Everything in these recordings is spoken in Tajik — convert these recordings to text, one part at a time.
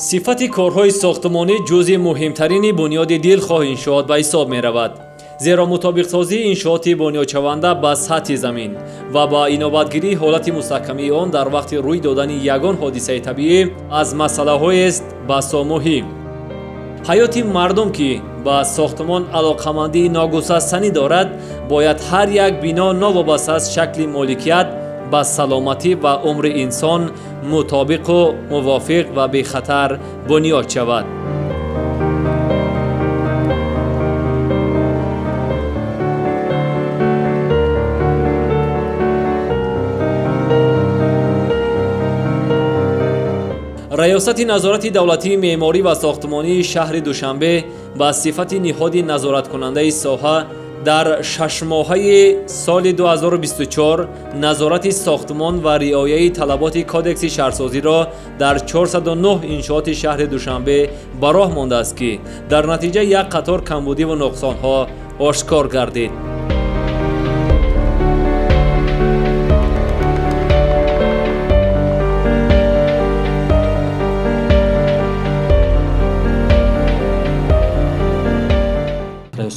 сифати корҳои сохтмонӣ ҷузъи муҳимтарини бунёди дилхоҳи иншоот ба ҳисоб меравад, зеро мутобиқсозии иншооти бунёдшаванда ба сатҳи замин ва ба иноbatгирии ҳолати мустаҳкамии он дар вақти рӯй додани ягон ҳодисаи табиӣ аз масъалаҳоест басо муҳим. ҳаёти мардум ки ба сохтмон алоқамандии ногусастанӣ дорад, бояд ҳар як бино новобаста аз шакли моликият ба саломатӣ ва умри инсон мутобиқу мувофиқ ва бехатар бунёд шавад. раёсати назорати давлатии меъморӣ ва сохтмонии шаҳри Душанбе ба сифати ниҳоди назораткунандаи соҳа дар шашмоҳаи соли 2024 назорати сохтмон ва риояи талаботи кодекси шаҳрсозиро дар 409 иншооти шаҳри Душанбе ба роҳ мондааст, ки дар натиҷа як қатор камбудиву нуқсонҳо ошкор гардид.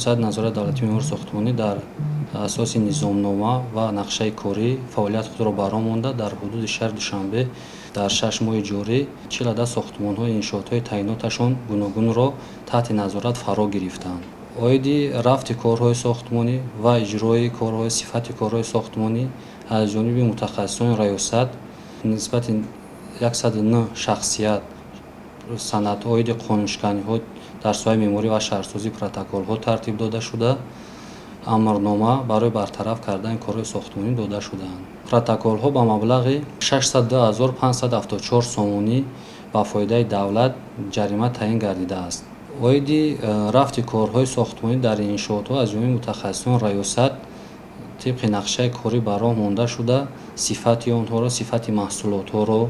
раёсат назорати давлатии меъмории сохтмонӣ дар асоси низомнома ва нақшаи корӣ фаъолияти худро ба роҳ монда дар ҳудуди шаҳри Душанбе дар 6 моҳи ҷорӣ 40 сохтмонҳои иншоотҳои таъйиноташон гуногунро таҳти назорат фаро гирифтанд. оиди рафти корҳои сохтмонӣ ва иҷрои корҳои сифати корҳои сохтмонӣ аз ҷониби мутахассисони раёсат нисбати 109 шахсият санад оиди қонуншиканиҳо дар соҳаи меъморӣ ва шаҳрсозӣ протоколҳо тартиб дода шуда, амрнома барои бартараф кардани корҳои сохтмонӣ дода шудаанд. Протоколҳо ба маблағи 62574 сомонӣ ба фоидаи давлат ҷарима таъин гардидааст. оиди рафти корҳои сохтмонӣ дар иншоотҳо аз ҷониби мутахассисони раёсат тибқи нақшаи корӣ ба роҳ монда шуда, сифати онҳоро, сифати маҳсулотҳоро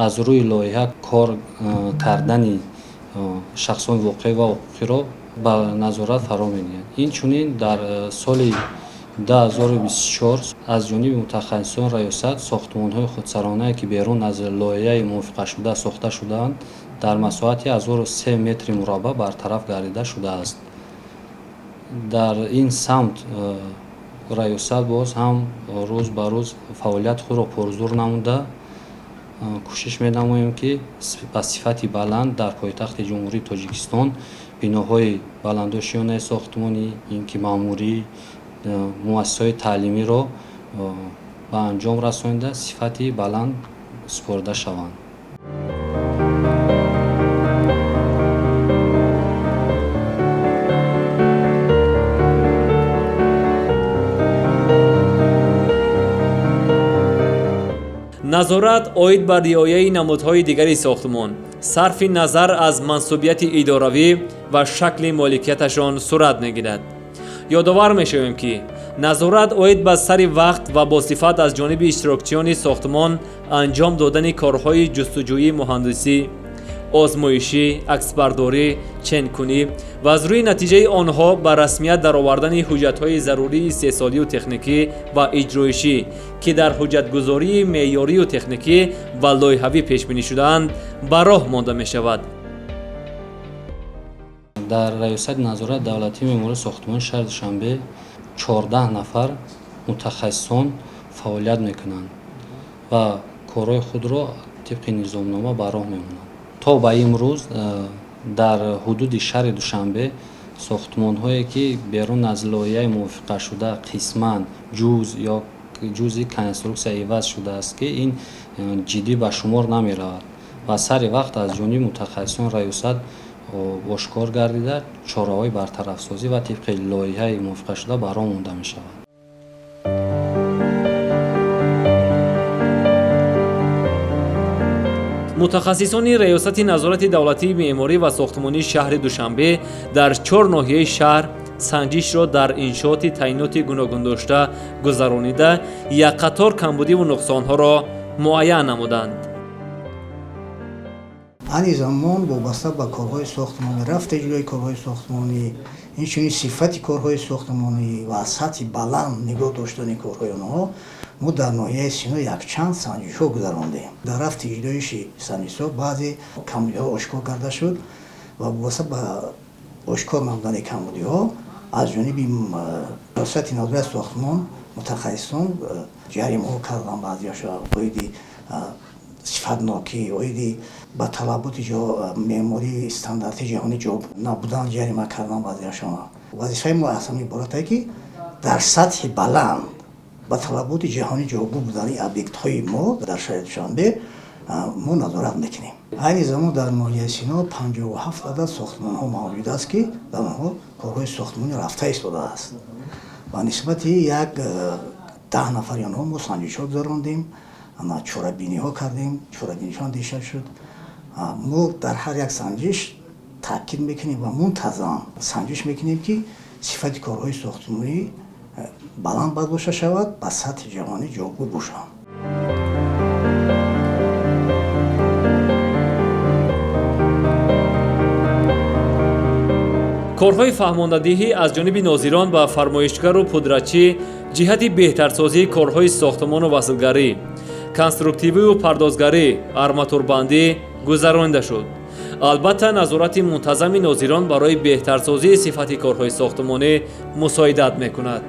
аз рӯи лоиҳа кор кардани шахсони воқеӣ ва ҳуқуқиро ба назорат фаро мегирад. Инчунин дар соли 2024 аз ҷониби мутахассисони раёсат сохтмонҳои худсаронае ки берун аз лоиҳаи мувофиқашуда сохта шудаанд дар масоҳати 1003 метри мураббаъ бартараф гардида шудааст. дар ин самт раёсат боз ҳам рӯз ба рӯз фаъолияти худро пурзур намуда кӯшиш менамоем ки ба сифати баланд дар пойтахти ҷумҳурии Тоҷикистон биноҳои баландошиёнаи сохтмонӣ, инки маъмурӣ, муассисаҳои таълимиро ба анҷом расонида сифати баланд супорда шаванд. назорат оид ба риояи намудҳои дигари сохтмон сарфи назар аз мансубияти идоравӣ ва шакли моликияташон сурат мегирад. ёдовар мешавем ки назорат оид ба сари вақт ва босифат аз ҷониби иштирокчиёни сохтмон анҷом додани корҳои ҷустуҷӯӣ, муҳандисӣ, озмоишӣ, аксбардорӣ, ченкунӣ ва аз рӯи натиҷаи онҳо ба расмият даровардани ҳуҷҷатҳои зарурии истеҳсолию техникӣ ва иҷроишӣ ки дар ҳуҷҷатгузории меъёрию техникӣ ва лоиҳавӣ пешбинӣ шудаанд ба роҳ монда мешавад. дар раёсати назорати давлатии меъмории сохтмони шаҳри Душанбе 14 нафар мутахассисон фаъолият мекунанд ва корҳои худро тибқи низомнома ба роҳ мемонанд. то ба имрӯз дар ҳудуди шаҳри Душанбе сохтмонҳое ки берун аз лоиҳаи мувофиқашуда қисман ҷуз ё ҷузъи конструксия иваз шудааст ки ин ҷиддӣ ба шумор намеравад ва сари вақт аз ҷониби мутахассисони раёсат ошкор гардида чораҳои бартарафсозӣ ва тибқи лоиҳаи мувофиқашуда ба роҳ монда мешавад. мутахассисони раёсати назорати давлатии меъморӣ ва сохтмонии шаҳри Душанбе дар 4 ноҳияи шаҳр санҷишро дар иншооти таъйиноти гуногундошта гузаронида як қатор камбудиву нуқсонҳоро муайян намуданд. ани замон вобаста ба корҳои сохтмонӣ, рафти иҷрои корҳои сохтмонӣ, инчунин сифати корҳои сохтмонӣ ва сатҳи баланд нигоҳ доштани корҳои онҳо мо дар ноҳияи Сино якчанд санҷишҳо гузарондем. Дар рафти иҷрои санҷишҳо баъзе камбудиҳо ошкор карда шуд ва бовосита ба ошкор намудани камбудиҳо аз ҷониби риёсати назорати сохтмон мутахассисон ҷаримаҳо кардан. баъзеашо оиди сифатнокӣ, оиди ба талаботи меъмории стандарти ҷаҳонӣ ҷавоб набудан ҷарима кардан. баъзеашо вазифаи мо аз ҳамин иборат аст ки дар сатҳи баланд ба талаботи ҷаҳонӣ ҷавобгӯ будани объектҳои мо дар шароити душанбе мо назорат мекунем. айни замон дар ноҳияи Сино 57 адад сохтмонҳо мавҷуд аст ки дар онҳо корҳои сохтмонӣ рафта истодааст. ва нисбати як 10 нафари онҳо мо санҷишҳо гузарондем, чорабиниҳо кардем, чорабинишон дишта шуд. мо дар ҳар як санҷиш таъкид мекунем ва мунтазам санҷиш мекунем ки сифати корҳои сохтмонӣ баланд бардошта шавад, ба сатҳи ҷаҳонӣ ҷавобгӯ бошанд. корҳои фаҳмондадиҳӣ аз ҷониби нозирон ба фармоишгару пудратчӣ ҷиҳати беҳтарсозии корҳои сохтмону василгарӣ, конструктивию пардозгарӣ, арматурбандӣ гузаронида шуд. албатта назорати мунтазами нозирон барои беҳтарсозии сифати корҳои сохтмонӣ мусоидат мекунад.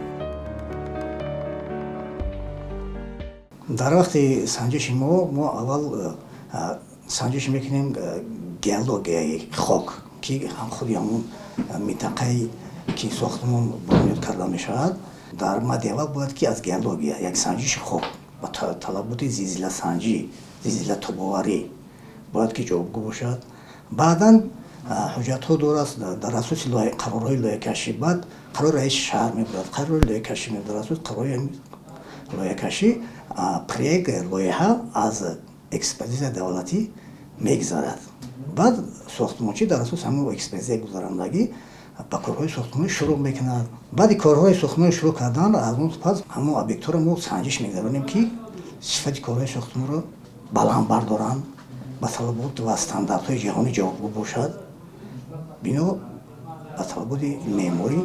дар вақти санҷиши мо аввал санҷиш мекунем геологияи хок ки худи ҳамун минтақаи ки сохтмон бунёд карда мешавад. дар мадди аввал бояд ки аз геология як санҷиши хок ба талаботи зилзиласанҷӣ, зилзилатобоварӣ бояд ки ҷавобгӯ бошад. баъдан ҳуҷҷатҳо дорад дар асоси қарорҳои лоиҳакашӣ. баъд қарори раиси шаҳр мебурад, қарори лоиҳакашӣ мебурад. дар асоси қарори лоиҳакашӣ проект лоиҳа аз экспертизаи давлатӣ мегзарад. баъд сохтмончӣ дар асоси ҳамин экспертизаи гузарондагӣ ба корҳои сохтмонӣ шурӯъ мекунад. баъди корҳои сохтмонӣ шурӯъ кардан аз он пас ҳамон объектҳоро мо санҷиш мегзаронем ки сифати корҳои сохтмонро баланд бардоранд, ба талабот ва стандартҳои ҷаҳонӣ ҷавобгӯ бошад, бино ба талаботи меъморӣ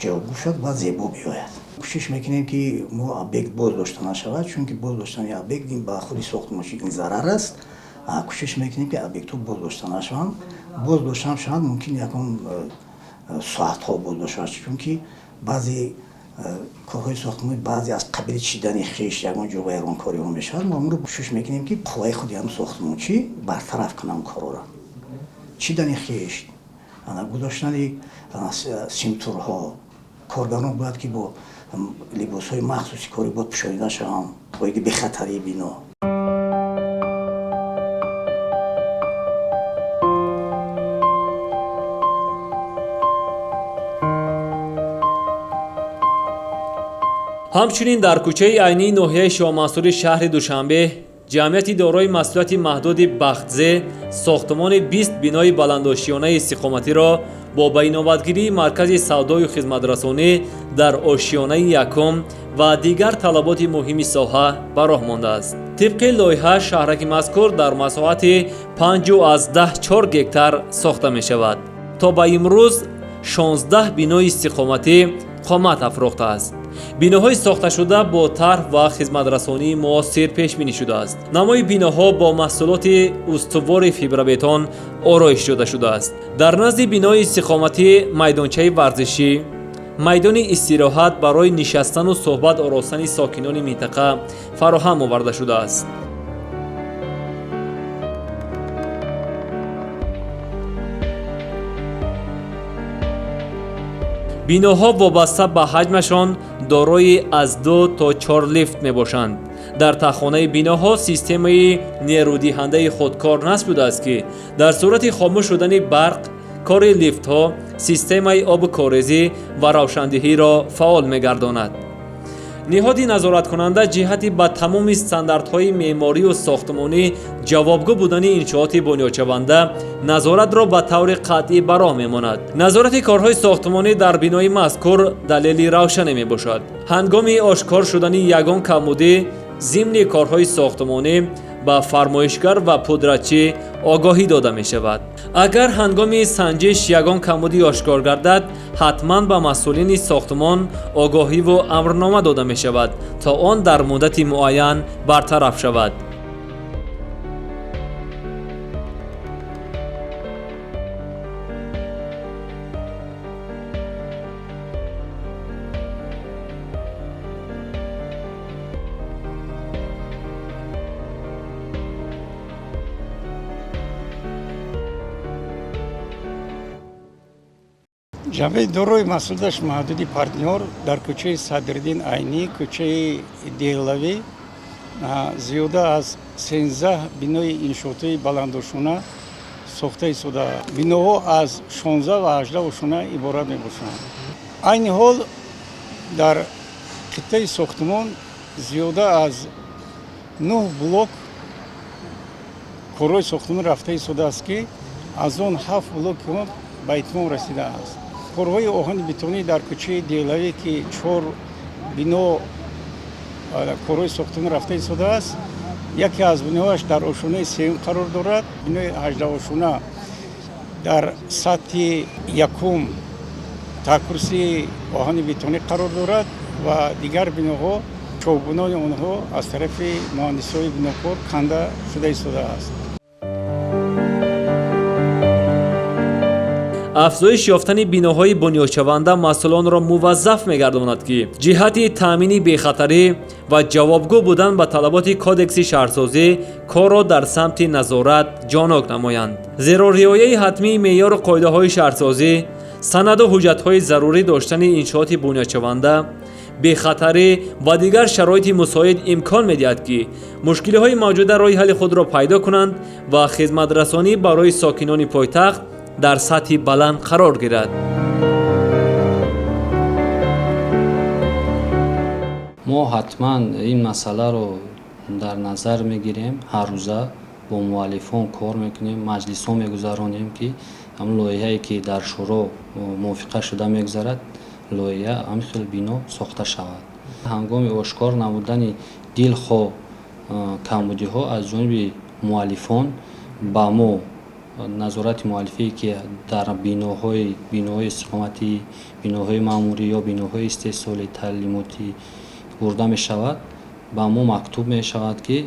ҷавобгӯ шуд ва зебо биёяд. кӯшиш мекунем ки мо объект боздошта нашавад, чунки боздоштани объект ба худи сохтмончӣ ин зарар аст. кӯшиш мекунем ки объектҳо боздошта нашаванд. боздоштам шаванд мумкин ягон соатҳо боздошт шавад, чунки баъзе корҳои сохтмонӣ баъзе аз қабили чидани хиш ягон ҷо вайронкориҳо мешавад. мо амро кӯшиш мекунем ки қувваи худи ҳам сохтмончӣ бартараф кунам корора. чидани хиш, гузоштани симтурҳо, коргарон бояд ки бо либосҳои махсуси кори бояд пӯшонида шаванд бояди бехатарии бино. ҳамчунин дар кӯчаи айнии ноҳияи шоҳмансури шаҳри душанбе ҷамъияти дорои масъулияти маҳдуди бахтзе сохтмони 20 бинои баландошиёнаи истиқоматиро бо байномадгирии маркази савдою хизматрасонӣ дар ошиёнаи якум ва дигар талаботи муҳими соҳа ба роҳ мондааст. тибқи лоиҳа шаҳраки мазкур дар масоҳати 5,4 гектар сохта мешавад. то ба имрӯз 16 бинои истиқоматӣ қомат афрохтааст. биноҳои сохташуда бо тарҳ ва хизматрасонии муосир пешбинӣ шудааст. намои биноҳо бо маҳсулоти устувори фибробетон ороиш дода шудааст. дар назди бинои истиқоматӣ майдончаи варзишӣ, майдони истироҳат барои нишастану суҳбат оростани сокинони минтақа фароҳам оварда шудааст. биноҳо вобаста ба ҳаҷмашон дорои аз 2 то 4 лифт мебошанд. дар таххонаи биноҳо системаи нерӯдиҳандаи худкор насб шудааст ки дар сурати хомӯш шудани барқ кори лифтҳо системаи обу корезӣ ва равшандиҳиро фаъол мегардонад. ниҳоди назораткунанда ҷиҳати ба тамоми стандартҳои меъморию сохтмонӣ ҷавобгӯ будани иншооти бунёдшаванда назоратро ба таври қатъӣ ба роҳ мемонад. назорати корҳои сохтмонӣ дар бинои мазкур далели равшане мебошад. ҳангоми ошкор шудани ягон камбудӣ зимни корҳои сохтмонӣ ба фармоишгар ва пудратчӣ огоҳӣ дода мешавад. Агар ҳангоми санҷиш ягон камбудӣ ошкор гардад, ҳатман ба масъулини сохтмон огоҳиву амрнома дода мешавад, то он дар муддати муайян бартараф шавад. ҷамъияти дорои масъулияташ маҳдуди партнёр дар кӯчаи Садриддин Айнӣ, кӯчаи Деҳлавӣ зиёда аз 13 бинои иншоотии баландошуна сохта истодааст. Биноҳо аз 16 ва 18 ошуна иборат мебошанд. Айни ҳол дар хиттаи сохтмон зиёда аз 9 блок корҳои сохтмон рафта истодааст, ки аз он 7 блок ба итмом расидааст. корҳои оҳани бетонӣ дар кӯчаи Деҳлавӣ, ки 4 бино корҳои сохтмон рафта истодааст, яке аз биноҳояш дар ошунаи сеюм қарор дорад. Бинои 18 ошуна дар сатҳи якум такурси оҳани бетонӣ қарор дорад ва дигар биноҳо чобунони онҳо аз тарафи муҳандисони бинокор канда шуда истодааст. афзоиш ёфтани биноҳои бунёдшаванда масъулонро муваззаф мегардонад, ки ҷиҳати таъмини бехатарӣ ва ҷавобгӯ будан ба талаботи кодекси шаҳрсозӣ корро дар самти назорат ҷонок намоянд. зеро риояи ҳатмии меъёру қоидаҳои шаҳрсозӣ, санаду ҳуҷҷатҳои зарурӣ доштани иншооти бунёдшаванда, бехатарӣ ва дигар шароити мусоид имкон медиҳад, ки мушкилиҳои мавҷуда роҳи ҳалли худро пайдо кунанд ва хизматрасонӣ барои сокинони пойтахт дар сатҳи баланд қарор гирад. мо ҳатман ин масъаларо дар назар мегирем, ҳаррӯза бо муаллифон кор мекунем, маҷлисҳо мегузаронем, ки ҳам лоиҳае ки дар шуро мувофиқа шуда мегузарад, лоиҳа ҳамин бино сохта шавад. ҳангоми ошкор намудани дилхоҳ камбудиҳо аз ҷониби муаллифон ба мо назорати муаллифие, ки дар биноҳои истиқоматӣ, биноҳои маъмурӣ ё биноҳои истеҳсолӣ таълимотӣ бурда мешавад, ба мо мактуб мешавад, ки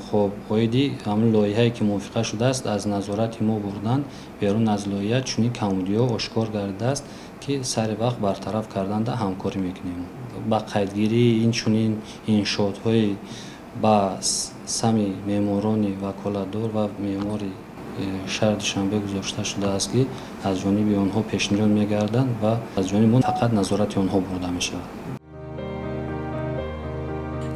хоб оиди ҳамин лоиҳае ки мувофиқа шудааст аз назорати мо бурдан берун аз лоиҳа чунин камбудиҳо ошкор гардидааст, ки сари вақт бартараф карданда ҳамкорӣ мекунем. ба қайдгирии инчунин иншоотҳои ба сами меъморони ваколатдор ва меъмори шаҳри Душанбе гузошта шудааст, ки аз ҷониби онҳо пешниҳод мегарданд ва аз ҷониби мо фақат назорати онҳо бурда мешавад.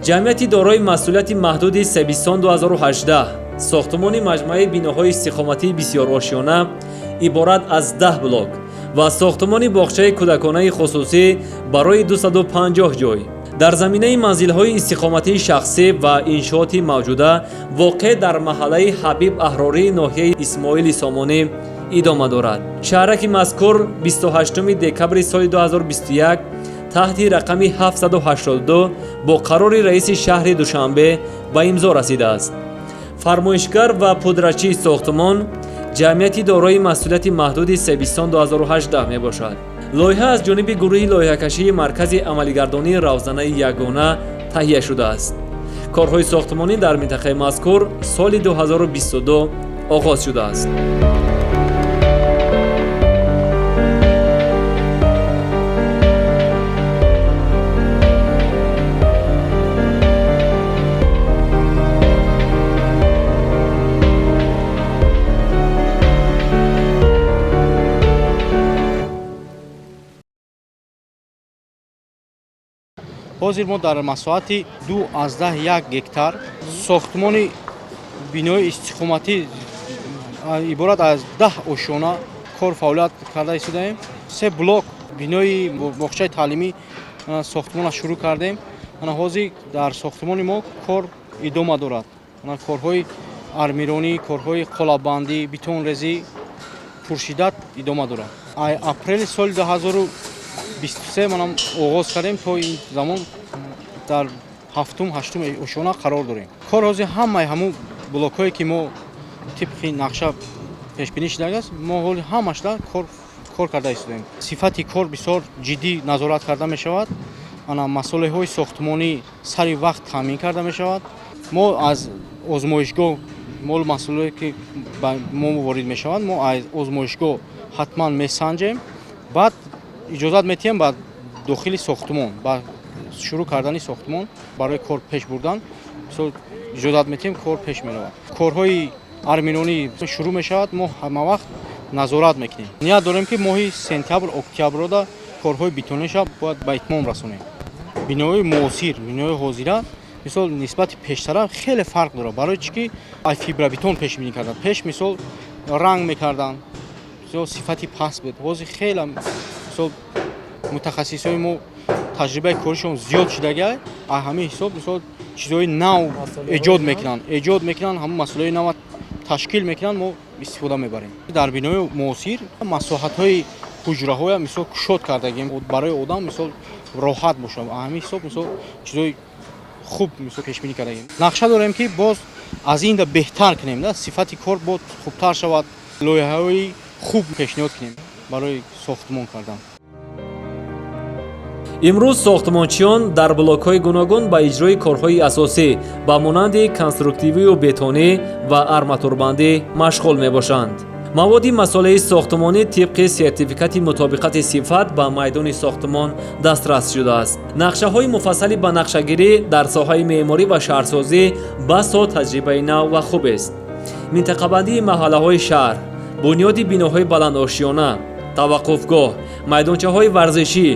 ҷамъияти дорои масъулияти маҳдуди Себистон 2018 сохтмони маҷмӯаи биноҳои истиқоматии бисёрошиёна иборат аз 10 блок ва сохтмони боғчаи кӯдаконаи хусусӣ барои 250 ҷой дар заминаи манзилҳои истиқоматии шахсӣ ва иншооти мавҷуда воқеъ дар маҳаллаи Ҳабиб Аҳрории ноҳияи Исмоили Сомонӣ идома дорад. шаҳраки мазкур 28 декабри соли 2021 таҳти рақами 782 бо қарори раиси шаҳри Душанбе ба имзо расидааст. фармоишгар ва пудратчии сохтмон ҷамъияти дорои масъулияти маҳдуди Себистон 2018 мебошад. лоиҳа аз ҷониби гурӯҳи лоиҳакашии маркази амалигардонии равзанаи ягона таҳия шудааст. корҳои сохтмонӣ дар минтақаи мазкур соли 2022 оғоз шудааст. ҳозир мо дар масоҳати 2/1 гектар сохтмони бинои истиқоматӣ иборат аз 10 ошона кор фаъолият карда истодаем. 3 блок бинои боғчаи таълимӣ сохтмона шурӯъ кардем. ҳозир дар сохтмони мо кор идома дорад. корҳои армиронӣ, корҳои қолабандӣ, бетонрезӣ пуршиддат идома дорад. апрели соли 2023 манам оғоз кардем, то ин замон дар 7-8 ошона қарор дорем. кор ҳозир ҳамаи ҳамун блокҳое ки мо тибқи нақша пешбинӣ шудааст, мо ҳоли ҳамашда кор карда истодаем. Сифати кор бисёр ҷиддӣ назорат карда мешавад. Ана масъулияҳои сохтмонӣ сари вақт таъмин карда мешавад. Мо аз озмоишгоҳ мол масъулие ки ба мо ворид мешавад, мо аз озмоишгоҳ ҳатман месанҷем, баъд иҷозат метиҳем ба дохили сохтмон, ба шурӯъ кардани сохтмон барои кор пеш бурдан мисол иҷозат метиҳем, кор пеш меравад. Корҳои армиронӣ шурӯъ мешавад, мо ҳамавақт назорат мекунем. Ният дорем ки моҳи сентябр, октябрда корҳои бетонеша бояд ба итмом расонем. Биноҳои муосир, биноҳои ҳозира мисол нисбати пештара хеле фарқ дорад. Барои чӣ ки ай фибробетон пешбинӣ карданд. Пеш мисол ранг мекарданд, мисол сифати паст буд. Ҳозир хеле мисол мутахассисои мо таҷрибаи коришон зиёд шудагиай, аз ҳамин ҳисоб мисол чизҳои нав эҷод мекунанд, ҳамон масъулияи нав ташкил мекунанд, мо истифода мебарем. Дар бинои муосир масоҳатҳои ҳуҷраҳоя мисол кушод кардагим барои одам мисол роҳат бошад. Аз ҳамин ҳисоб мисол чизҳои хуб мисол пешбинӣ кардагим. Нақша дорем ки боз аз инда беҳтар кунем, сифати кор боз хубтар шавад, лоиҳаҳои хуб пешниҳод кунем барои сохтмон кардан. имрӯз сохтмончиён дар блокҳои гуногун ба иҷрои корҳои асосӣ ба монанди конструктивию бетонӣ ва арматурбандӣ машғул мебошанд. маводи масолеҳи сохтмонӣ тибқи сертификати мутобиқати сифат ба майдони сохтмон дастрас шудааст. нақшаҳои муфассали ба нақшагирӣ дар соҳаи меъморӣ ва шаҳрсозӣ басо таҷрибаи нав ва хубест. минтақабандии маҳаллаҳои шаҳр, бунёди биноҳои баландошиёна, таваққуфгоҳ, майдончаҳои варзишӣ,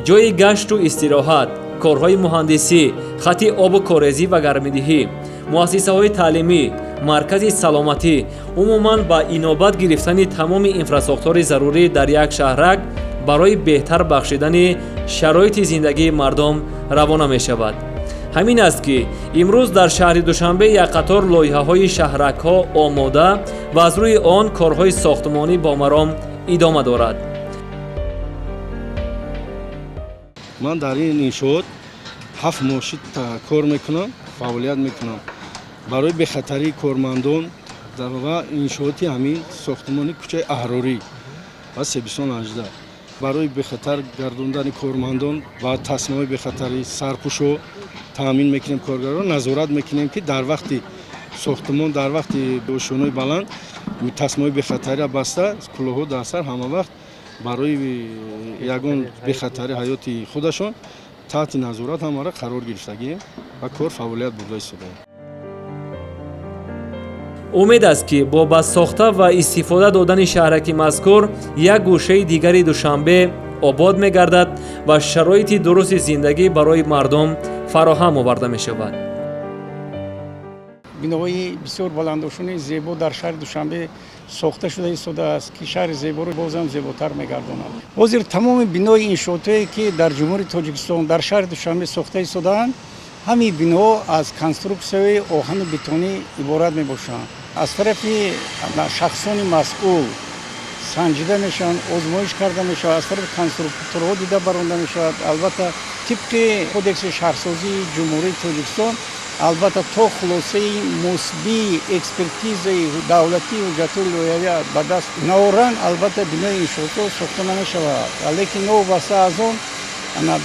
ҷойи гашту истироҳат, корҳои муҳандисӣ, хати обу корезӣ ва гармидиҳӣ, муассисаҳои таълимӣ, маркази саломатӣ, умуман ба инобат гирифтани тамоми инфраструктураи зарурӣ дар як шаҳрак барои беҳтар бахшидани шароити зиндагии мардум равона мешавад. ҳамин аст ки имрӯз дар шаҳри Душанбе як қатор лоиҳаҳои шаҳракҳо омода ва аз рӯи он корҳои сохтмонӣ бомаром идома дорад. ман дар ин иншоот 7 мошин кор мекунам, фаъолият мекунам барои бехатарии кормандон ва иншооти ҳамин сохтмони кӯчаи Аҳрорӣ ва 318 барои бехатар гардондани кормандон ва тасмаҳои бехатари сарпӯшо таъмин мекунем. Коргароро назорат мекунем ки дар вақти сохтмон, дар вақти ошонаи баланд тасмаҳои бехатариро баста кӯлоҳҳо дар сар ҳамавақт барои ягон бехатари ҳаёти худашон таҳти назорат ҳамаро қарор гирифтагием ва кор фаъолият бурда истодаем. умед аст ки бо бассохта ва истифода додани шаҳраки мазкур як гӯшаи дигари Душанбе обод мегардад ва шароити дурусти зиндагӣ барои мардум фароҳам оварда мешавад. биноҳои бисёр баландошуни зебо дар шаҳри Душанбе сохта шуда истодааст ки шаҳри зеборо бозам зеботар мегардонад. ҳозир тамоми бинои иншоотое ки дар ҷумҳурии Тоҷикистон дар шаҳри Душанбе сохта истодаанд, ҳамин бино аз конструксияи оҳани бетонӣ иборат мебошанд. аз тарафи шахсони масъул санҷида мешаванд, озмоиш карда мешавад, аз тарафи конструкторҳо дида баронда мешавад. албатта тибқи кодекси шаҳрсозии ҷумҳурии Тоҷикистон албатта то хулосаи мусбии экспертизаи давлатии ҳуҷҷатҳои лоиҳавӣ ба даст наоранд, албатта бинои иншоотҳо сохта намешавад. лекин новобаста аз он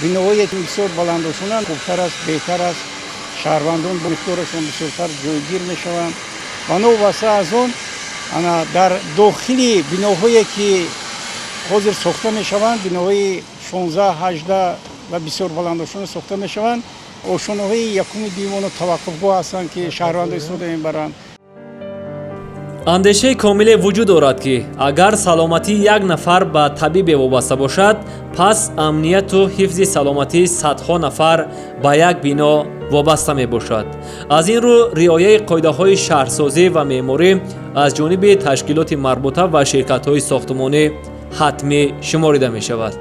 биноҳое бисёр баландошона хубтар аст, беҳтар аст, шаҳрвандон бо миқдорашон бисёртар ҷойгир мешаванд. ва новобаста аз он дар дохили биноҳое ки ҳозир сохта мешаванд, биноҳои 16-18 ва бисёр баландошона сохта мешаванд, ошонаҳои якуми дуюмону таваққуфгоҳ ҳастанд ки шаҳрвандон истифода мебаранд. андешаи комиле вуҷуд дорад ки агар саломатии як нафар ба табибе вобаста бошад, пас амнияту ҳифзи саломатии садҳо нафар ба як бино вобаста мебошад. аз ин рӯ риояи қоидаҳои шаҳрсозӣ ва меъморӣ аз ҷониби ташкилоти марбута ва ширкатҳои сохтмонӣ ҳатмӣ шуморида мешавад.